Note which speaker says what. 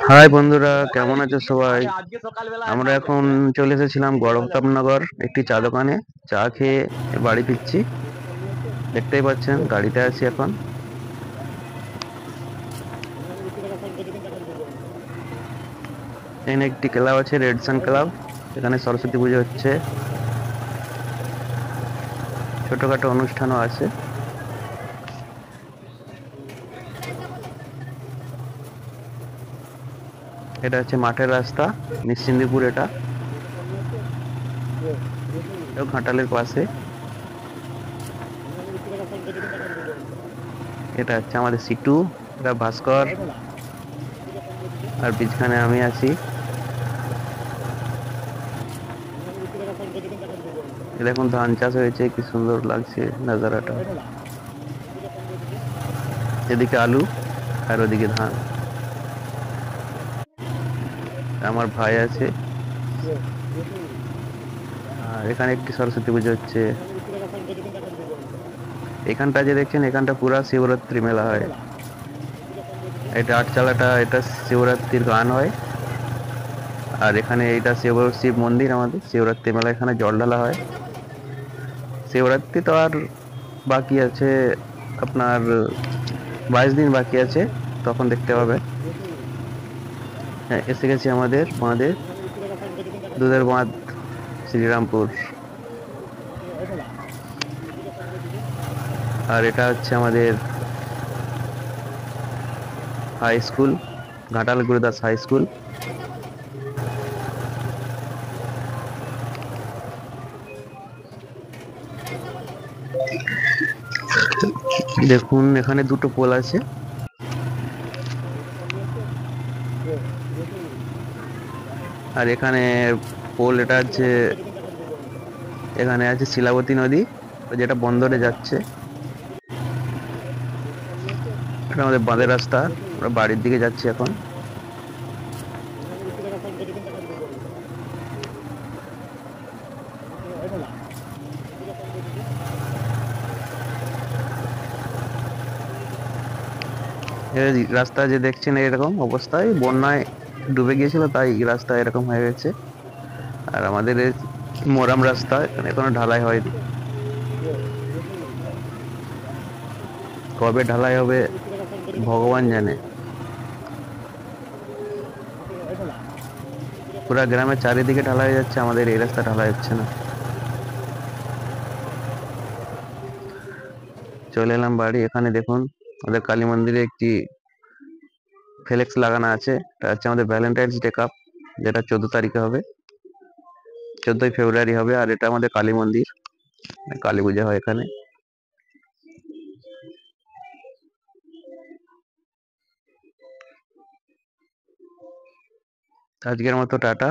Speaker 1: High বন্ধুরা, কেমন আছো সবাই? আমরা এখন চলে এসেছিলাম গৌরবতাবনগর একটি চা দোকানে। চা খেয়ে বাড়ি ফিরছি। দেখতেই পাচ্ছেন গাড়িতে আছি এখন। এখানে একটি ক্লাব আছে, রেড সান ক্লাব। এখানে সরস্বতী পুজো হচ্ছে, ছোটখাটো অনুষ্ঠানও আছে। এটা হচ্ছে মাঠের রাস্তা, নিশ্চিন্দিপুর। এটা ঘাটালের পাশে। এটা হচ্ছে আমাদের সিটু, এটা ভাস্কর, আর বিছখানে আমি আছি। দেখুন ধান চাষ হয়েছে, কি সুন্দর লাগছে নাজারাটা। এদিকে আলু আর ওদিকে ধান। আমার ভাই আছে। আর এখানে একটি সরস্বতী পুজো হচ্ছে। এখানটা যে দেখছেন, এখানটা পুরা শিবরাত্রি মেলা হয়। এটা আটচালাটা, এটা শিবরাত্রির গান হয়। আর এখানে এটা শিব মন্দির। আমাদের শিবরাত্রি মেলা, এখানে জল ঢালা হয়। শিবরাত্রি তো আর বাকি আছে আপনার 22 দিন বাকি আছে, তখন দেখতে পাবে। হ্যাঁ, এসে গেছি আমাদের বাঁধে, দুধের বাঁধ, শ্রীরামপুর। আর এটা হচ্ছে আমাদের high school, Ghatal Gurudas high school. দেখুন এখানে দুটো পোল আছে। আর এখানে পোল, এটা হচ্ছে, এখানে আছে শিলাবতী নদী, যেটা বন্দরে যাচ্ছে। এটা আমাদের বাঁধের রাস্তা, আমরা বাড়ির দিকে যাচ্ছি এখন। এই রাস্তা যে দেখছেন, এরকম অবস্থায় বন্যায় ডুবে গিয়েছিল, তাই রাস্তা এরকম হয়ে গেছে। আর আমাদের এই মোরাম রাস্তা, এখানে কোনো ঢালাই হয়নি। কবে ঢালাই হবে ভগবান জানে। পুরা গ্রামের চারিদিকে ঢালাই হয়ে যাচ্ছে, আমাদের এই রাস্তা ঢালাই হচ্ছে না। চলে এলাম বাড়ি। এখানে দেখুন আমাদের কালী মন্দিরে একটি ফ্লেক্স লাগানো আছে। এটা হচ্ছে আমাদের ভ্যালেন্টাইন্স ডে কাপ, যেটা 14 তারিখে হবে, 14ই ফেব্রুয়ারি হবে। আর এটা আমাদের কালী মন্দির, কালী পূজা হয় এখানে। আজকের মতো টাটা।